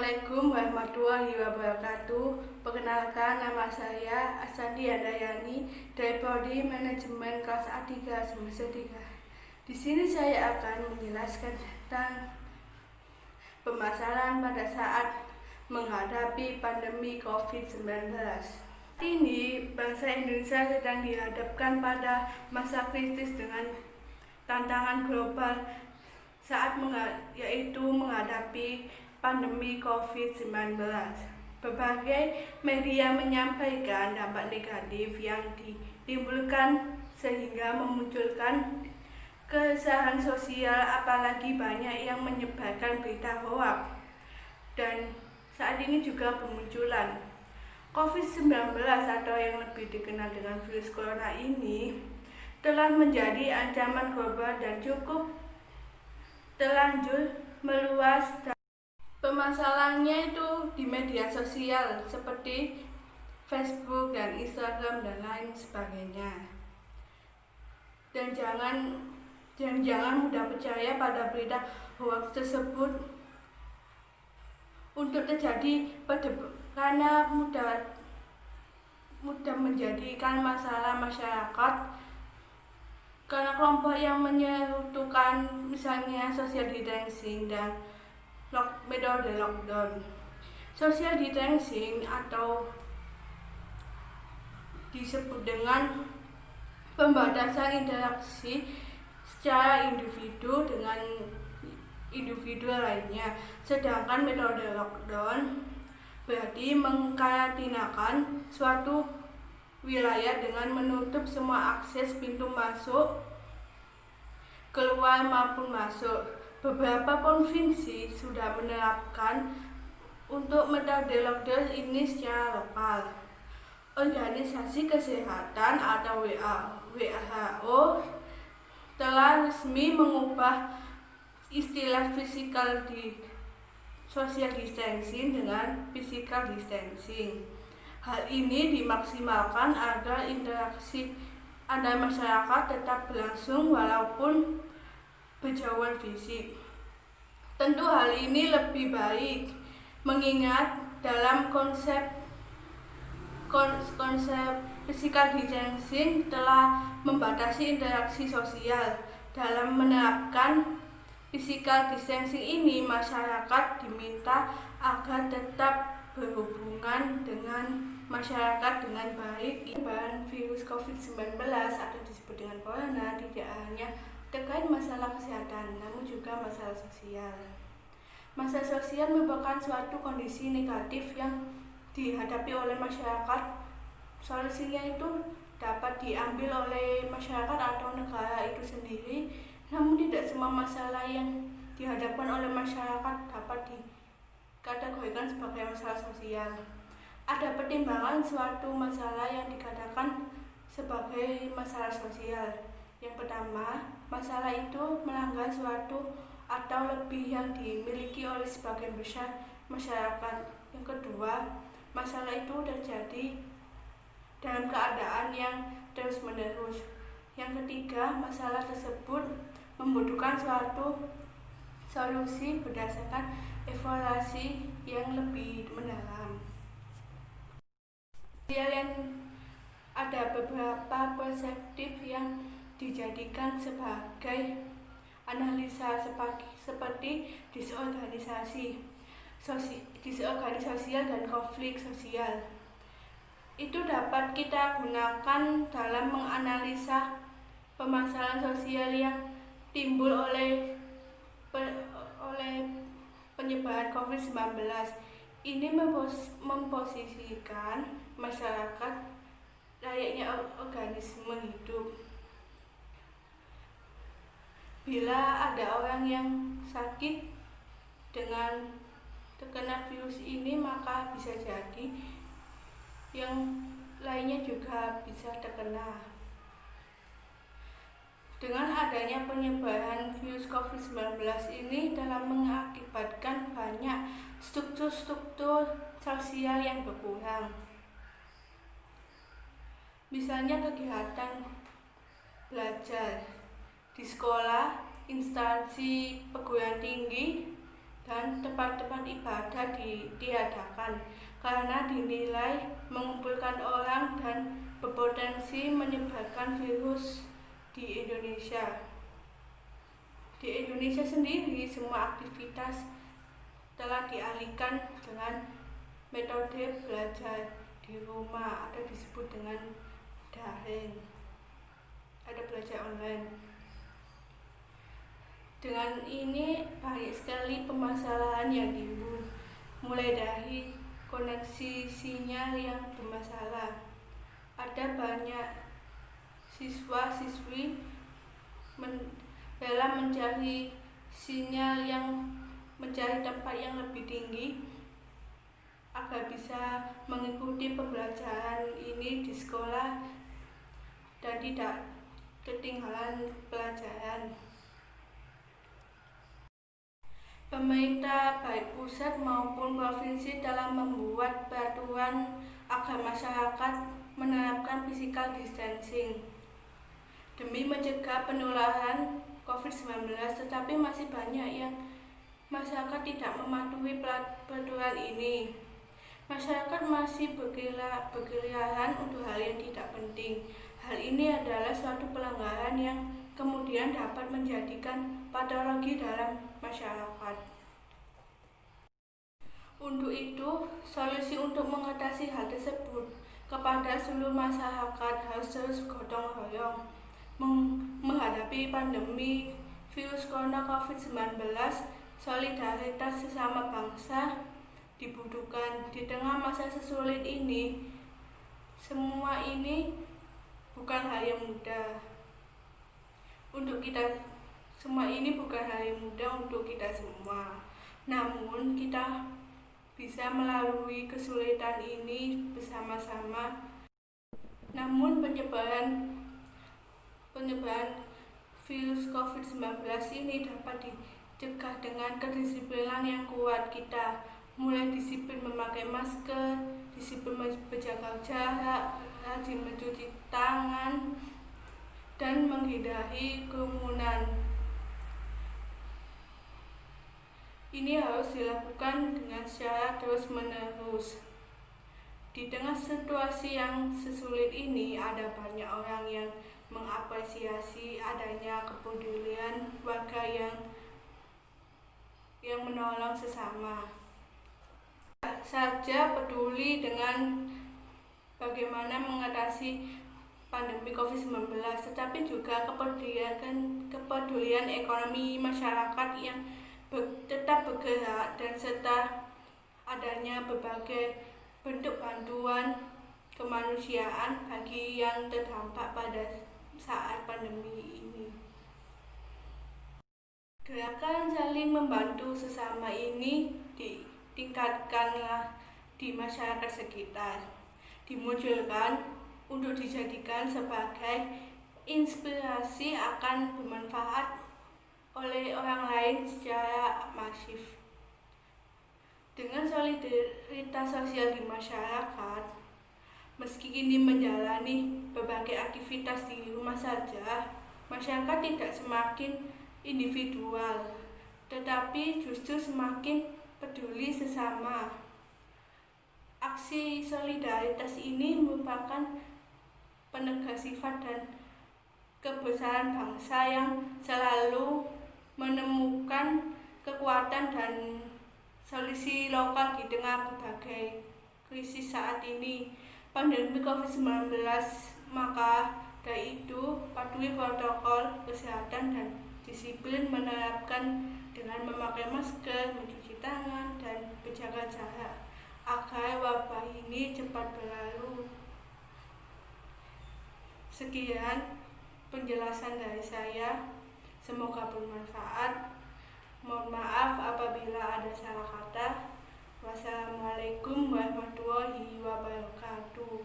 Assalamualaikum warahmatullahi wabarakatuh. Perkenalkan, nama saya Asandi Andayani dari Prodi Manajemen kelas A3 semester 3. Di sini saya akan menjelaskan tentang permasalahan pada saat menghadapi pandemi COVID-19. Ini bangsa Indonesia sedang dihadapkan pada masa kritis dengan tantangan global yaitu menghadapi pandemi COVID-19. Berbagai media menyampaikan dampak negatif yang ditimbulkan sehingga memunculkan keresahan sosial, apalagi banyak yang menyebarkan berita hoaks. Dan saat ini juga bermunculan COVID-19 atau yang lebih dikenal dengan virus corona ini telah menjadi ancaman global dan cukup terlanjur meluas. Permasalahannya itu di media sosial seperti Facebook dan Instagram dan lain sebagainya. Dan jangan mudah percaya pada berita hoaks tersebut untuk terjadi karena mudah menjadikan masalah masyarakat karena kelompok yang menyertukan misalnya social distancing dan metode lockdown. Social distancing atau disebut dengan pembatasan interaksi secara individu dengan individu lainnya, sedangkan metode lockdown berarti mengkarantinakan suatu wilayah dengan menutup semua akses pintu masuk, keluar maupun masuk. Beberapa provinsi sudah menerapkan untuk metode lockdown ini secara lokal. Organisasi Kesehatan atau WHO telah resmi mengubah istilah social distancing dengan physical distancing. Hal ini dimaksimalkan agar interaksi antar masyarakat tetap berlangsung walaupun berjauhan fisik. Tentu hal ini lebih baik mengingat dalam konsep physical distancing telah membatasi interaksi sosial. Dalam menerapkan physical distancing ini, masyarakat diminta agar tetap berhubungan dengan masyarakat dengan baik. Penyebaran virus COVID-19 atau disebut dengan corona tidak hanya terkait masalah kesehatan, namun juga masalah sosial. Masalah sosial merupakan suatu kondisi negatif yang dihadapi oleh masyarakat. Solusinya itu dapat diambil oleh masyarakat atau negara itu sendiri, namun tidak semua masalah yang dihadapkan oleh masyarakat dapat dikategorikan sebagai masalah sosial. Ada pertimbangan suatu masalah yang dikatakan sebagai masalah sosial. Yang pertama, masalah itu melanggar suatu atau lebih yang dimiliki oleh sebagian besar masyarakat. Yang kedua, masalah itu terjadi dalam keadaan yang terus-menerus. Yang ketiga, masalah tersebut membutuhkan suatu solusi berdasarkan evaluasi yang lebih mendalam. Ada beberapa perspektif yang dijadikan sebagai analisa seperti disorganisasi dan konflik sosial. Itu dapat kita gunakan dalam menganalisa permasalahan sosial yang timbul oleh penyebaran COVID-19. Ini memposisikan masyarakat layaknya organisme hidup. Bila ada orang yang sakit dengan terkena virus ini, maka bisa jadi yang lainnya juga bisa terkena. Dengan adanya penyebaran virus COVID-19 ini telah mengakibatkan banyak struktur sosial yang berkurang. Misalnya kegiatan belajar di sekolah, instansi perguruan tinggi, dan tempat-tempat ibadah diadakan karena dinilai mengumpulkan orang dan berpotensi menyebarkan virus di Indonesia. Di Indonesia sendiri, semua aktivitas telah dialihkan dengan metode belajar di rumah atau disebut dengan daring, ada belajar online. Dengan ini banyak sekali permasalahan yang timbul, mulai dari koneksi sinyal yang bermasalah. Ada banyak siswa-siswi dalam mencari sinyal mencari tempat yang lebih tinggi agar bisa mengikuti pembelajaran ini di sekolah dan tidak ketinggalan pelajaran. Pemerintah baik pusat maupun provinsi telah membuat peraturan agar masyarakat menerapkan physical distancing demi mencegah penularan COVID-19, tetapi masih banyak yang masyarakat tidak mematuhi peraturan ini. Masyarakat masih berkeliaran untuk hal yang tidak penting. Hal ini adalah suatu pelanggaran yang kemudian dapat menjadikan patologi dalam masyarakat. Untuk itu, solusi untuk mengatasi hal tersebut kepada seluruh masyarakat harus terus gotong royong menghadapi pandemi virus corona COVID-19. Solidaritas sesama bangsa dibutuhkan di tengah masa sesulit ini. Semua ini bukan hal yang mudah untuk kita. Semua ini bukan hal yang mudah untuk kita semua. Namun kita bisa melalui kesulitan ini bersama-sama. Namun penyebaran virus COVID-19 ini dapat dicegah dengan kedisiplinan yang kuat kita, mulai disiplin memakai masker, disiplin menjaga jarak, rajin mencuci tangan, dan menghindari kerumunan. Ini harus dilakukan dengan secara terus-menerus. Di tengah situasi yang sesulit ini, ada banyak orang yang mengapresiasi adanya kepedulian warga yang menolong sesama. Saja peduli dengan bagaimana mengatasi pandemi COVID-19, tetapi juga kepedulian ekonomi masyarakat yang tetap bergerak, dan serta adanya berbagai bentuk bantuan kemanusiaan bagi yang terdampak pada saat pandemi ini. Gerakan saling membantu sesama ini ditingkatkanlah di masyarakat sekitar, dimunculkan untuk dijadikan sebagai inspirasi akan bermanfaat oleh orang lain secara masif. Dengan solidaritas sosial di masyarakat, meski kini menjalani berbagai aktivitas di rumah saja, masyarakat tidak semakin individual, tetapi justru semakin peduli sesama. Aksi solidaritas ini merupakan penegak sifat dan kebesaran bangsa yang selalu menemukan kekuatan dan solusi lokal di tengah berbagai krisis saat ini. Pandemi COVID-19, maka dari itu patuhi protokol kesehatan dan disiplin menerapkan dengan memakai masker, mencuci tangan, dan berjaga jarak agar wabah ini cepat berlalu. Sekian penjelasan dari saya, semoga bermanfaat. Mohon maaf apabila ada salah kata. Wassalamualaikum warahmatullahi wabarakatuh.